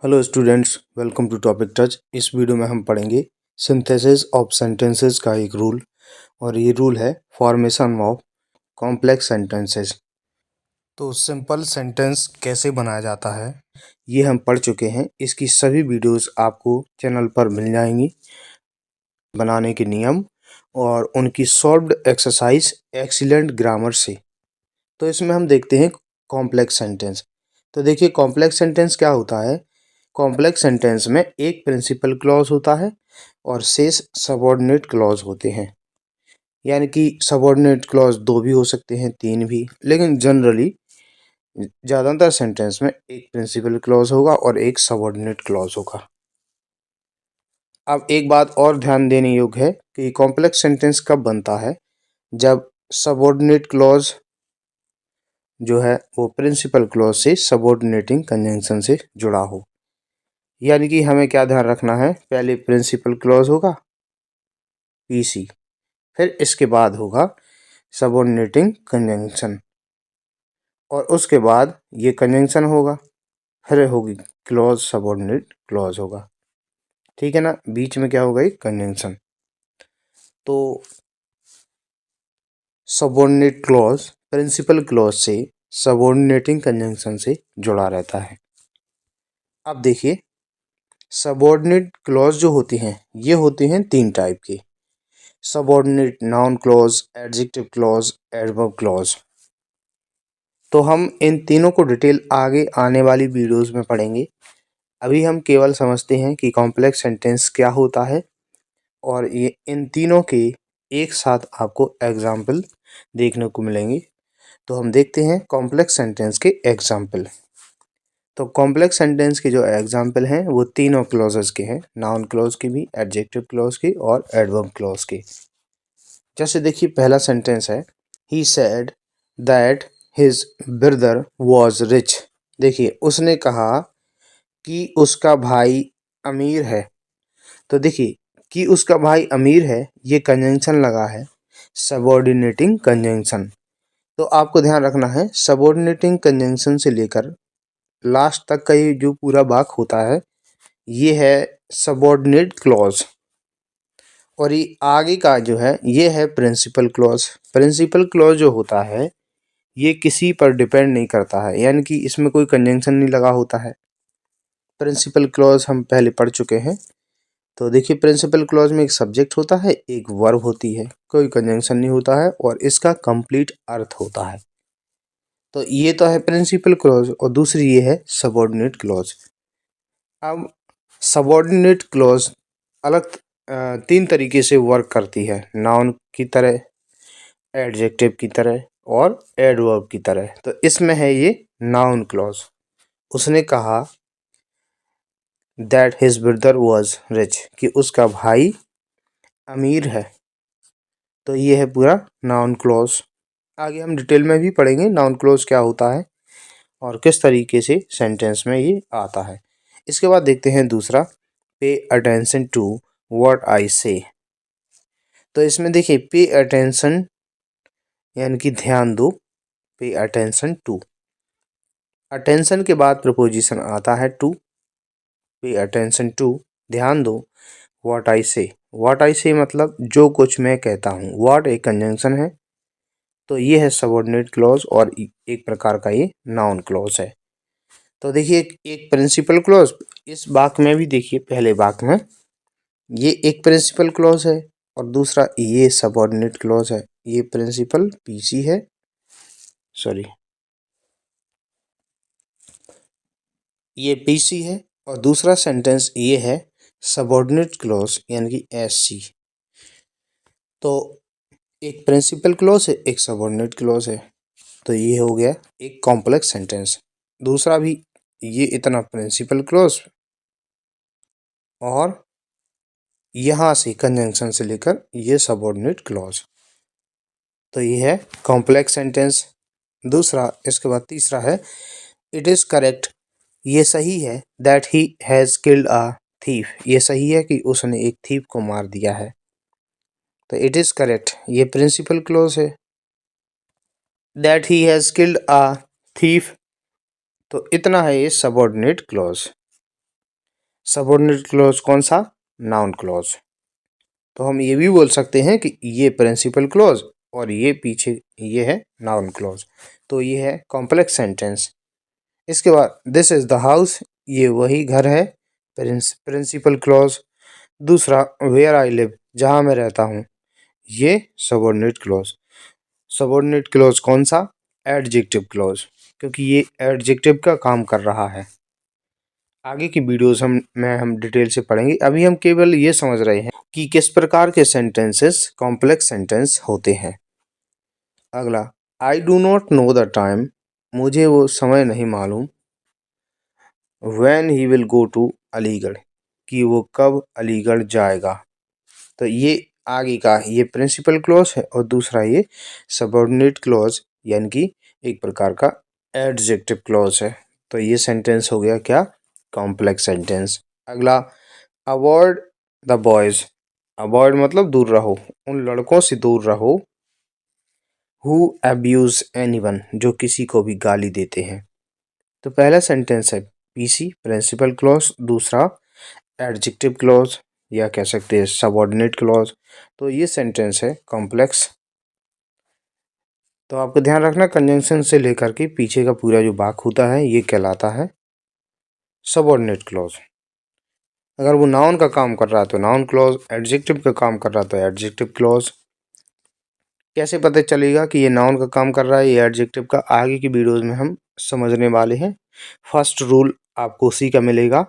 Hello students, welcome to topic touch. इस video में हम पढ़ेंगे सिंथेसिस ऑफ सेंटेंसेस का एक रूल, और ये रूल है फॉर्मेशन ऑफ कॉम्प्लेक्स सेंटेंसेस। तो सिंपल सेंटेंस कैसे बनाया जाता है ये हम पढ़ चुके हैं। इसकी सभी वीडियोस आपको चैनल पर मिल जाएंगी। बनाने के नियम और उनकी सॉल्व्ड एक्सरसाइज एक्सीलेंट ग्रामर से। तो इसमें हम देखते हैं कॉम्प्लेक्स सेंटेंस। तो देखिए कॉम्प्लेक्स सेंटेंस क्या होता है। कॉम्प्लेक्स सेंटेंस में एक प्रिंसिपल क्लॉज होता है और शेष सबऑर्डिनेट क्लॉज होते हैं। यानी कि सबऑर्डिनेट क्लॉज दो भी हो सकते हैं, तीन भी, लेकिन जनरली ज़्यादातर सेंटेंस में एक प्रिंसिपल क्लॉज होगा और एक सबऑर्डिनेट क्लॉज होगा। अब एक बात और ध्यान देने योग्य है कि कॉम्प्लेक्स सेंटेंस कब बनता है, जब सबऑर्डिनेट क्लॉज जो है वो प्रिंसिपल क्लॉज से सबऑर्डिनेटिंग कंजंक्शन से जुड़ा हो। यानी कि हमें क्या ध्यान रखना है, पहले प्रिंसिपल क्लॉज होगा पीसी, फिर इसके बाद होगा सबऑर्डिनेटिंग कंजंक्शन, और उसके बाद ये कंजंक्शन होगा, फिर होगी क्लॉज, सबऑर्डिनेट क्लॉज होगा। ठीक है ना, बीच में क्या होगा, एक कंजंक्शन। तो सबऑर्डिनेट क्लॉज प्रिंसिपल क्लॉज से सबऑर्डिनेटिंग कंजंक्शन से जुड़ा रहता है। अब देखिए सबऑर्डिनेट क्लॉज जो होती हैं ये होती हैं तीन टाइप की: subordinate noun clause, adjective clause, adverb clause. तो हम इन तीनों को डिटेल आगे आने वाली वीडियोस में पढ़ेंगे। अभी हम केवल समझते हैं कि कॉम्प्लेक्स सेंटेंस क्या होता है, और ये इन तीनों के एक साथ आपको एग्जाम्पल देखने को मिलेंगे। तो हम देखते हैं कॉम्प्लेक्स सेंटेंस के एग्जाम्पल। तो कॉम्प्लेक्स सेंटेंस के जो एग्जाम्पल हैं वो तीनों क्लॉजेस के हैं, नाउन क्लॉज की भी, एडजेक्टिव क्लॉज की और एडवर्ब क्लॉज की। जैसे देखिए पहला सेंटेंस है, he said that his brother was rich. देखिए उसने कहा कि उसका भाई अमीर है। तो देखिए कि उसका भाई अमीर है, ये कंजंक्शन लगा है, सबऑर्डिनेटिंग कंजंक्शन। तो आपको ध्यान रखना है सबऑर्डिनेटिंग कंजंक्शन से लेकर लास्ट तक का ये जो पूरा वाक्य होता है ये है सबऑर्डिनेट क्लॉज, और ये आगे का जो है ये है प्रिंसिपल क्लॉज। प्रिंसिपल क्लॉज जो होता है ये किसी पर डिपेंड नहीं करता है, यानी कि इसमें कोई कंजंक्शन नहीं लगा होता है। प्रिंसिपल क्लॉज हम पहले पढ़ चुके हैं। तो देखिए प्रिंसिपल क्लॉज में एक सब्जेक्ट होता है, एक वर्ब होती है, कोई कंजंक्शन नहीं होता है और इसका कंप्लीट अर्थ होता है। तो ये तो है प्रिंसिपल क्लॉज, और दूसरी ये है सबऑर्डिनेट क्लॉज। अब सबऑर्डिनेट क्लॉज अलग तीन तरीके से वर्क करती है, नाउन की तरह, एडजेक्टिव की तरह और एडवर्ब की तरह। तो इसमें है ये नाउन क्लॉज। उसने कहा that his brother was rich, कि उसका भाई अमीर है। तो ये है पूरा नाउन क्लॉज। आगे हम डिटेल में भी पढ़ेंगे नाउन क्लॉज क्या होता है और किस तरीके से सेंटेंस में ये आता है। इसके बाद देखते हैं दूसरा, pay attention to what I से। तो इसमें देखिए पे अटेंशन यानी कि ध्यान दो, पे अटेंशन टू, अटेंशन के बाद प्रपोजिशन आता है टू, पे अटेंशन टू, ध्यान दो, व्हाट आई से। व्हाट आई से मतलब जो कुछ मैं कहता हूँ, व्हाट एक कंजंक्शन है। तो ये है सबऑर्डिनेट क्लॉज और एक प्रकार का ये नाउन क्लॉज है। तो देखिए एक प्रिंसिपल क्लॉज इस वाक्य में भी, देखिए पहले वाक्य में ये एक प्रिंसिपल क्लॉज है और दूसरा ये सबऑर्डिनेट क्लॉज है। ये प्रिंसिपल पीसी है, सॉरी ये पीसी है, और दूसरा सेंटेंस ये है सबऑर्डिनेट क्लॉज यानी कि एससी। तो एक प्रिंसिपल क्लॉज है, एक सबऑर्डिनेट क्लॉज है। तो ये हो गया एक कॉम्प्लेक्स सेंटेंस। दूसरा भी ये इतना प्रिंसिपल क्लॉज और यहाँ से कंजंक्शन से लेकर ये सबऑर्डिनेट क्लॉज। तो ये है कॉम्प्लेक्स सेंटेंस। दूसरा इसके बाद तीसरा है, इट इज़ करेक्ट, ये सही है, that he has killed a thief, ये सही है कि उसने एक थीफ को मार दिया है। तो इट इज़ करेक्ट ये प्रिंसिपल क्लॉज है, that he has killed a thief तो इतना है ये सबऑर्डिनेट क्लॉज। सबऑर्डिनेट क्लॉज कौन सा? Noun clause. तो हम ये भी बोल सकते हैं कि ये प्रिंसिपल क्लॉज और ये पीछे ये है नाउन क्लॉज। तो ये है कॉम्प्लेक्स सेंटेंस। इसके बाद दिस इज द हाउस, ये वही घर है, प्रिंसिपल क्लॉज। दूसरा वेयर आई लिव, जहाँ मैं रहता हूँ, ये सबऑर्डिनेट क्लॉज। सबऑर्डिनेट क्लॉज कौन सा? एडजेक्टिव क्लॉज, क्योंकि ये एडजेक्टिव का काम कर रहा है। आगे की वीडियोस हम डिटेल से पढ़ेंगे। अभी हम केवल ये समझ रहे हैं कि किस प्रकार के सेंटेंसेस कॉम्प्लेक्स सेंटेंस होते हैं। अगला, I do not know the time, मुझे वो समय नहीं मालूम। When he will go to Aligarh, कि वो कब अलीगढ़ जाएगा। तो ये आगे का ये प्रिंसिपल क्लॉज है और दूसरा ये सबऑर्डिनेट क्लॉज यानी कि एक प्रकार का एडजेक्टिव क्लॉज है। तो ये सेंटेंस हो गया क्या? Complex sentence. अगला, अवॉइड द बॉयज, अवॉइड मतलब दूर रहो, उन लड़कों से दूर रहो। हु अब्यूज एनीवन, जो किसी को भी गाली देते हैं। तो पहला सेंटेंस है पीसी प्रिंसिपल क्लॉज, दूसरा एडजेक्टिव क्लॉज या कह सकते हैं सबऑर्डिनेट क्लॉज। तो ये सेंटेंस है कॉम्प्लेक्स। तो आपको ध्यान रखना कंजंक्शन से लेकर के पीछे का पूरा जो वाक्य होता है ये कहलाता है सबऑर्डिनेट क्लॉज। अगर वो नाउन का काम कर रहा है तो नाउन क्लॉज, एडजेक्टिव का काम कर रहा है तो एडजेक्टिव क्लॉज। कैसे पता चलेगा कि ये नाउन का काम कर रहा है, ये एडजेक्टिव का? आगे की वीडियोस में हम समझने वाले हैं। फर्स्ट रूल आपको उसी का मिलेगा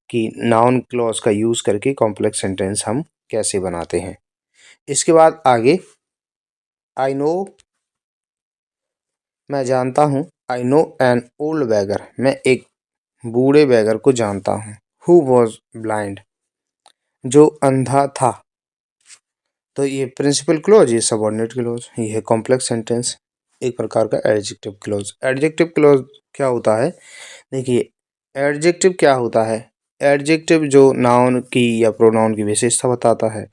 कि नाउन क्लॉज का यूज़ करके कॉम्प्लेक्स सेंटेंस हम कैसे बनाते हैं। इसके बाद आगे, आई नो, मैं जानता हूँ। I know an old beggar, मैं एक बूढ़े बैगर को जानता हूँ। हु वॉज ब्लाइंड, जो अंधा था। तो ये प्रिंसिपल क्लॉज, ये सबऑर्डिनेट क्लॉज, ये है कॉम्प्लेक्स सेंटेंस, एक प्रकार का एडजेक्टिव क्लॉज। एडजेक्टिव क्लॉज क्या होता है? देखिए, एडजेक्टिव क्या होता है? एडजेक्टिव जो नाउन की या प्रोनाउन की विशेषता बताता है।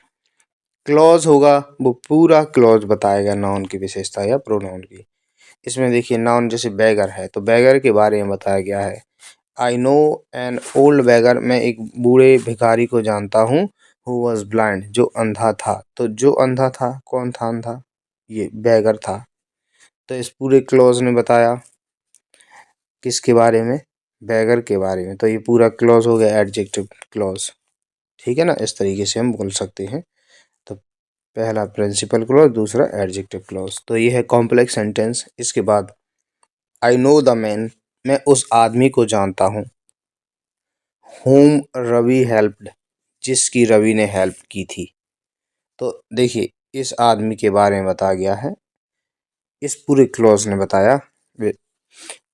क्लॉज होगा वो पूरा क्लॉज बताएगा नाउन की विशेषता या प्रोनाउन की। इसमें देखिए नाउन जैसे बैगर है तो बैगर के बारे में बताया गया है। I know an old beggar, मैं एक बूढ़े भिखारी को जानता हूँ। हु वॉज ब्लाइंड, जो अंधा था। तो जो अंधा था, कौन था अंधा? ये बैगर था। तो इस पूरे क्लॉज ने बताया किसके बारे में? बैगर के बारे में। तो ये पूरा क्लॉज हो गया एडजेक्टिव क्लॉज। ठीक है ना, इस तरीके से हम बोल सकते हैं। तो पहला प्रिंसिपल क्लॉज, दूसरा एडजेक्टिव क्लॉज। तो ये है कॉम्प्लेक्स सेंटेंस। इसके बाद आई नो द मैन, मैं उस आदमी को जानता हूँ। whom रवि हेल्प्ड, जिसकी रवि ने हेल्प की थी। तो देखिए इस आदमी के बारे में बताया गया है, इस पूरे क्लॉज ने बताया।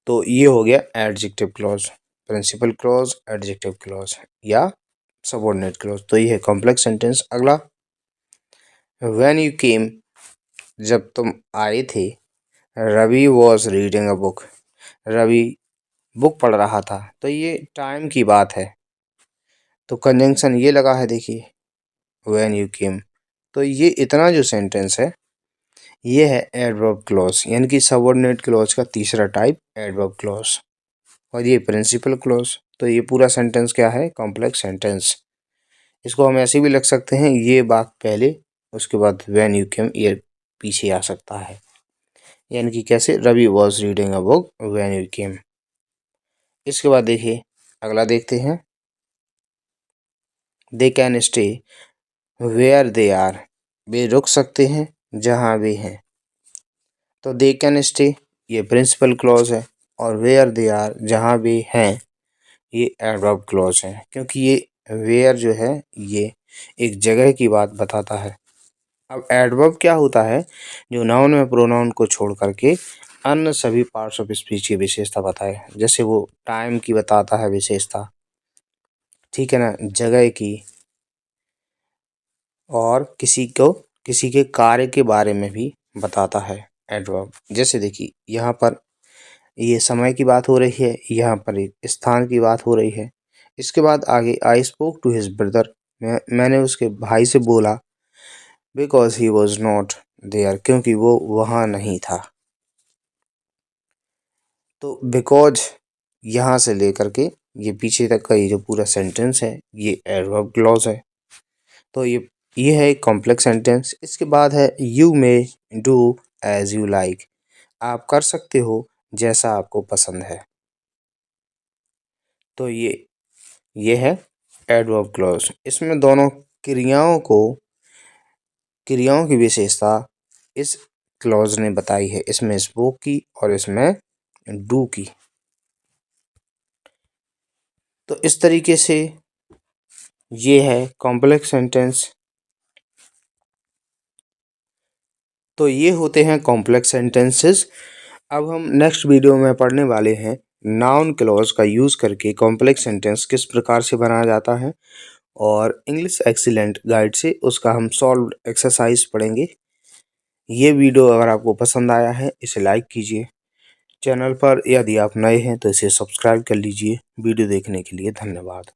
तो ये हो गया adjective clause, principal clause, adjective clause या सबऑर्डिनेट क्लॉज। तो ये है कॉम्प्लेक्स सेंटेंस। अगला, व्हेन यू केम, जब तुम आए थे। Ravi was reading a book, Ravi book पढ़ रहा था। तो ये टाइम की बात है। तो कंजंक्शन ये लगा है देखिए, व्हेन यू केम। तो ये इतना जो सेंटेंस है ये है एडवर्ब क्लॉज, यानी कि सबऑर्डिनेट क्लॉज का तीसरा टाइप एडवर्ब क्लॉज। और ये प्रिंसिपल क्लॉज। तो ये पूरा सेंटेंस क्या है? Complex sentence. इसको हम ऐसे भी लिख सकते हैं, ये बात पहले, उसके बाद व्हेन यू केम ये पीछे आ सकता है। यानी कि कैसे? Ravi was reading a book when you came. इसके बाद देखिए अगला देखते हैं, they can stay where they are, वे रुक सकते हैं जहाँ वे हैं। तो दे कैन स्टे ये प्रिंसिपल क्लॉज है और वेयर दे आर जहाँ वे हैं ये एडवर्ब क्लॉज है, क्योंकि ये वेयर जो है ये एक जगह की बात बताता है। अब एडवर्ब क्या होता है? जो नाउन में प्रोनाउन को छोड़ करके अन्य सभी पार्ट्स ऑफ स्पीच की विशेषता बताए। जैसे वो टाइम की बताता है विशेषता, ठीक है ना, जगह की, और किसी के कार्य के बारे में भी बताता है एडवर्ब। जैसे देखिए यहाँ पर ये समय की बात हो रही है, यहाँ पर एक स्थान की बात हो रही है। इसके बाद आगे, I spoke to his brother, मैंने उसके भाई से बोला। Because he was not there, क्योंकि वो वहाँ नहीं था। तो बिकॉज यहाँ से लेकर के ये पीछे तक का ये जो पूरा सेंटेंस है ये एडवर्ब क्लॉज है। तो ये है एक कॉम्प्लेक्स सेंटेंस। इसके बाद है you may do as you like, आप कर सकते हो जैसा आपको पसंद है। तो ये है एडवर्ब क्लॉज। इसमें दोनों क्रियाओं की विशेषता इस क्लॉज ने बताई है, इसमें स्पोक की और इसमें डू की। तो इस तरीके से ये है कॉम्प्लेक्स सेंटेंस। तो ये होते हैं कॉम्प्लेक्स सेंटेंसेस। अब हम नेक्स्ट वीडियो में पढ़ने वाले हैं नाउन क्लॉज का यूज़ करके कॉम्प्लेक्स सेंटेंस किस प्रकार से बनाया जाता है, और इंग्लिश एक्सीलेंट गाइड से उसका हम सॉल्व एक्सरसाइज पढ़ेंगे। ये वीडियो अगर आपको पसंद आया है इसे लाइक कीजिए। चैनल पर यदि आप नए हैं तो इसे सब्सक्राइब कर लीजिए। वीडियो देखने के लिए धन्यवाद।